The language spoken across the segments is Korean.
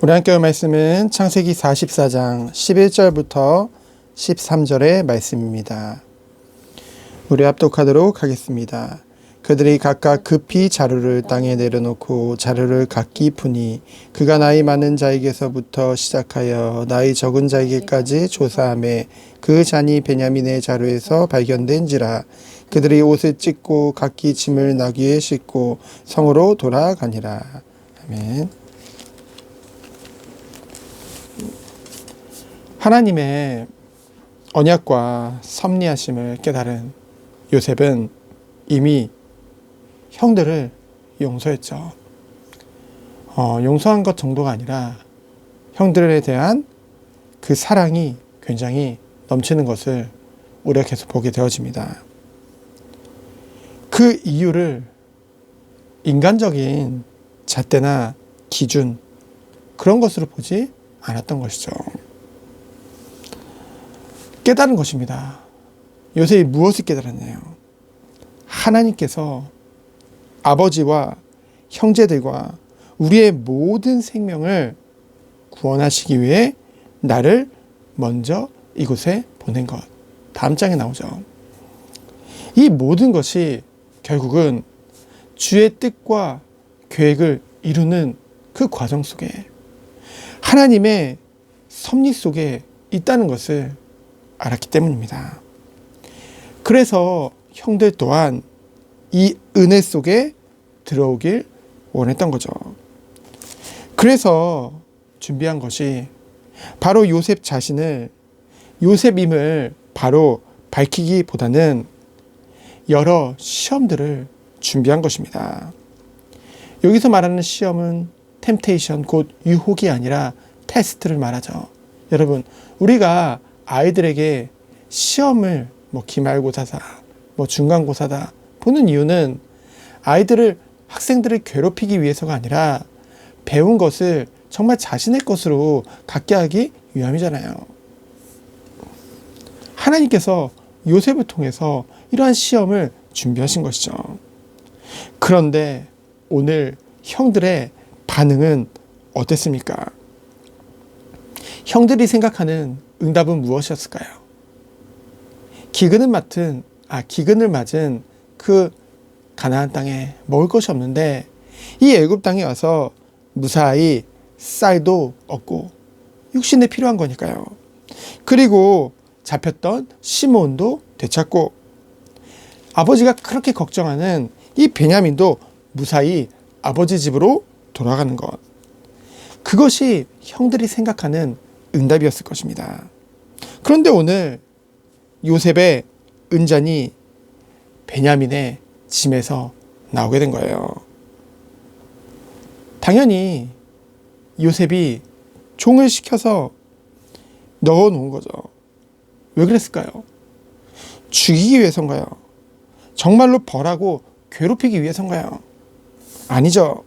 우리 함께 할 말씀은 창세기 44장 11절부터 13절의 말씀입니다. 우리 합독하도록 하겠습니다. 그들이 각각 급히 자루를 땅에 내려놓고 자루를 각기 푸니 그가 나이 많은 자에게서부터 시작하여 나이 적은 자에게까지 조사하며 그 잔이 베냐민의 자루에서 발견된지라. 그들이 옷을 찢고 각기 짐을 나귀에 싣고 성으로 돌아가니라. 아멘. 하나님의 언약과 섭리하심을 깨달은 요셉은 이미 형들을 용서했죠. 용서한 것 정도가 아니라 형들에 대한 그 사랑이 굉장히 넘치는 것을 우리가 계속 보게 되어집니다. 그 이유를 인간적인 잣대나 기준 그런 것으로 보지 않았던 것이죠. 깨달은 것입니다. 요셉이 무엇을 깨달았나요? 하나님께서 아버지와 형제들과 우리의 모든 생명을 구원하시기 위해 나를 먼저 이곳에 보낸 것. 다음 장에 나오죠. 이 모든 것이 결국은 주의 뜻과 계획을 이루는 그 과정 속에 하나님의 섭리 속에 있다는 것을 알았기 때문입니다. 그래서 형들 또한 이 은혜 속에 들어오길 원했던 거죠. 그래서 준비한 것이 바로 요셉 자신을 요셉임을 바로 밝히기보다는 여러 시험들을 준비한 것입니다. 여기서 말하는 시험은 템테이션 곧 유혹이 아니라 테스트를 말하죠. 여러분, 우리가 아이들에게 시험을 기말고사다, 중간고사다 보는 이유는 학생들을 괴롭히기 위해서가 아니라 배운 것을 정말 자신의 것으로 갖게 하기 위함이잖아요. 하나님께서 요셉을 통해서 이러한 시험을 준비하신 것이죠. 그런데 오늘 형들의 반응은 어땠습니까? 형들이 생각하는 응답은 무엇이었을까요? 기근을 맞은 그 가나안 땅에 먹을 것이 없는데 이 애굽 땅에 와서 무사히 쌀도 얻고 육신에 필요한 거니까요. 그리고 잡혔던 시므온도 되찾고 아버지가 그렇게 걱정하는 이 베냐민도 무사히 아버지 집으로 돌아가는 것. 그것이 형들이 생각하는 응답이었을 것입니다. 그런데 오늘 요셉의 은잔이 베냐민의 짐에서 나오게 된 거예요. 당연히 요셉이 종을 시켜서 넣어 놓은 거죠. 왜 그랬을까요? 죽이기 위해서인가요? 정말로 벌하고 괴롭히기 위해서인가요? 아니죠.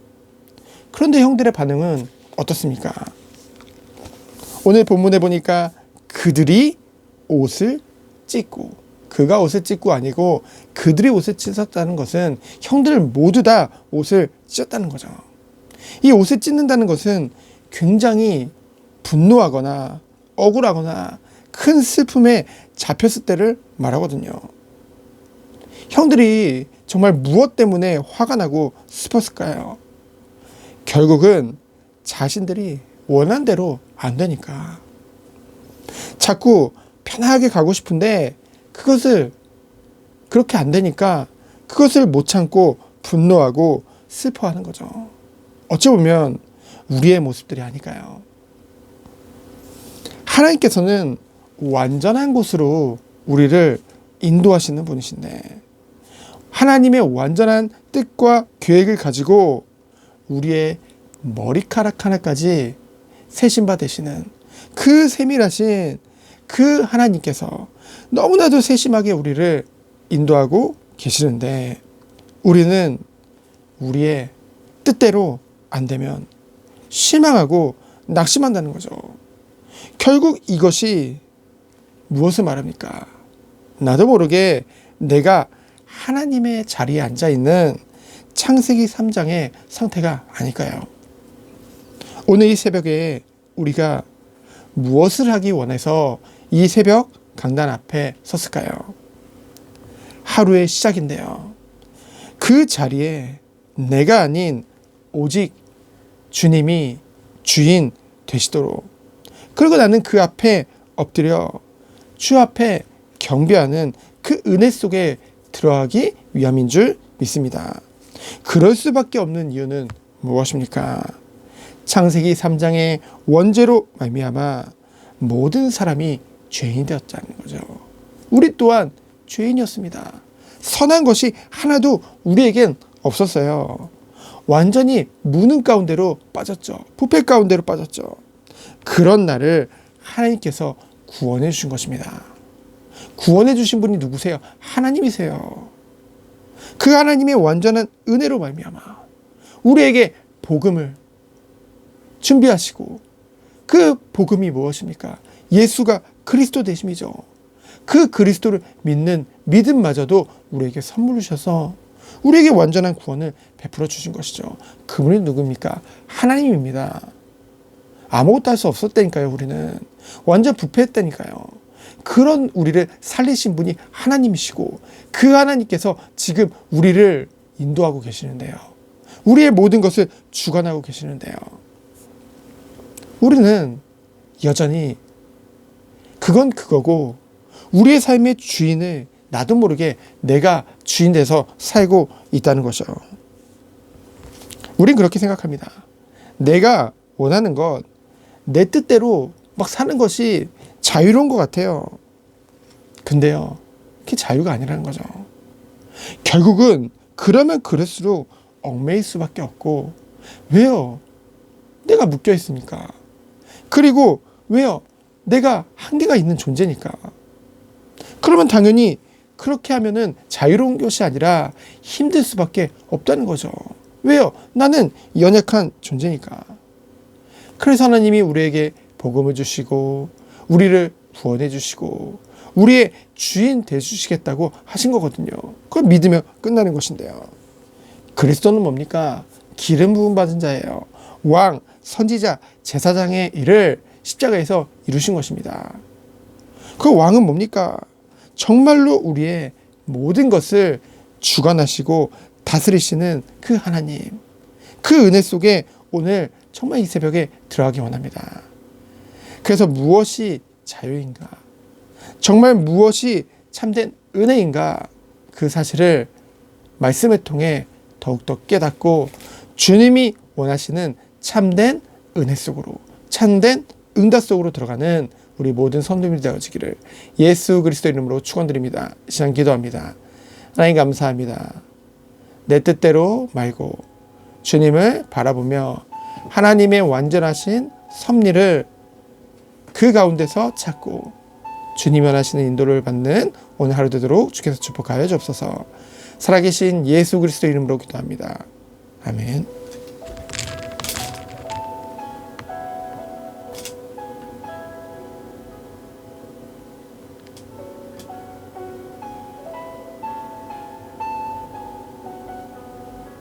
그런데 형들의 반응은 어떻습니까? 오늘 본문에 보니까 그들이 옷을 찢고, 그가 옷을 찢고 아니고 그들이 옷을 찢었다는 것은 형들 모두 다 옷을 찢었다는 거죠. 이 옷을 찢는다는 것은 굉장히 분노하거나 억울하거나 큰 슬픔에 잡혔을 때를 말하거든요. 형들이 정말 무엇 때문에 화가 나고 슬펐을까요? 결국은 자신들이 원한 대로 안 되니까. 자꾸 편하게 가고 싶은데 그것을 그렇게 안 되니까 그것을 못 참고 분노하고 슬퍼하는 거죠. 어찌 보면 우리의 모습들이 아닐까요? 하나님께서는 완전한 곳으로 우리를 인도하시는 분이신데 하나님의 완전한 뜻과 계획을 가지고 우리의 머리카락 하나까지 세심바 되시는 그 세밀하신 그 하나님께서 너무나도 세심하게 우리를 인도하고 계시는데 우리는 우리의 뜻대로 안 되면 실망하고 낙심한다는 거죠. 결국 이것이 무엇을 말합니까? 나도 모르게 내가 하나님의 자리에 앉아있는 창세기 3장의 상태가 아닐까요? 오늘 이 새벽에 우리가 무엇을 하기 원해서 이 새벽 강단 앞에 섰을까요? 하루의 시작인데요. 그 자리에 내가 아닌 오직 주님이 주인 되시도록, 그리고 나는 그 앞에 엎드려 주 앞에 경배하는 그 은혜 속에 들어가기 위함인 줄 믿습니다. 그럴 수밖에 없는 이유는 무엇입니까? 창세기 3장의 원죄로 말미암아 모든 사람이 죄인이 되었다는 거죠. 우리 또한 죄인이었습니다. 선한 것이 하나도 우리에겐 없었어요. 완전히 무능 가운데로 빠졌죠. 부패 가운데로 빠졌죠. 그런 나를 하나님께서 구원해 주신 것입니다. 구원해 주신 분이 누구세요? 하나님이세요. 그 하나님의 완전한 은혜로 말미암아 우리에게 복음을 준비하시고, 그 복음이 무엇입니까? 예수가 그리스도 되심이죠. 그 그리스도를 믿는 믿음마저도 우리에게 선물로 주셔서 우리에게 완전한 구원을 베풀어 주신 것이죠. 그분이 누굽니까? 하나님입니다. 아무것도 할 수 없었다니까요. 우리는 완전 부패했다니까요. 그런 우리를 살리신 분이 하나님이시고, 그 하나님께서 지금 우리를 인도하고 계시는데요. 우리의 모든 것을 주관하고 계시는데요. 우리는 여전히 그건 그거고, 우리의 삶의 주인을 나도 모르게 내가 주인 돼서 살고 있다는 거죠. 우린 그렇게 생각합니다. 내가 원하는 것, 내 뜻대로 막 사는 것이 자유로운 것 같아요. 근데요, 그게 자유가 아니라는 거죠. 결국은 그러면 그럴수록 얽매일 수밖에 없고, 왜요? 내가 묶여 있으니까. 그리고 왜요? 내가 한계가 있는 존재니까. 그러면 당연히 그렇게 하면은 자유로운 것이 아니라 힘들 수밖에 없다는 거죠. 왜요? 나는 연약한 존재니까. 그래서 하나님이 우리에게 복음을 주시고 우리를 구원해 주시고 우리의 주인 되주시겠다고 하신 거거든요. 그걸 믿으면 끝나는 것인데요. 그리스도는 뭡니까? 기름 부음 받은 자예요. 왕, 선지자, 제사장의 일을 십자가에서 이루신 것입니다. 그 왕은 뭡니까? 정말로 우리의 모든 것을 주관하시고 다스리시는 그 하나님, 그 은혜 속에 오늘 정말 이 새벽에 들어가기 원합니다. 그래서 무엇이 자유인가? 정말 무엇이 참된 은혜인가? 그 사실을 말씀을 통해 더욱더 깨닫고 주님이 원하시는 참된 은혜 속으로, 참된 응답 속으로 들어가는 우리 모든 성도님이 되어지기를 예수 그리스도 이름으로 축원드립니다. 시간 기도합니다. 하나님 감사합니다. 내 뜻대로 말고 주님을 바라보며 하나님의 완전하신 섭리를 그 가운데서 찾고 주님이 원하시는 인도를 받는 오늘 하루 되도록 주께서 축복하여 주옵소서. 살아계신 예수 그리스도 이름으로 기도합니다. 아멘.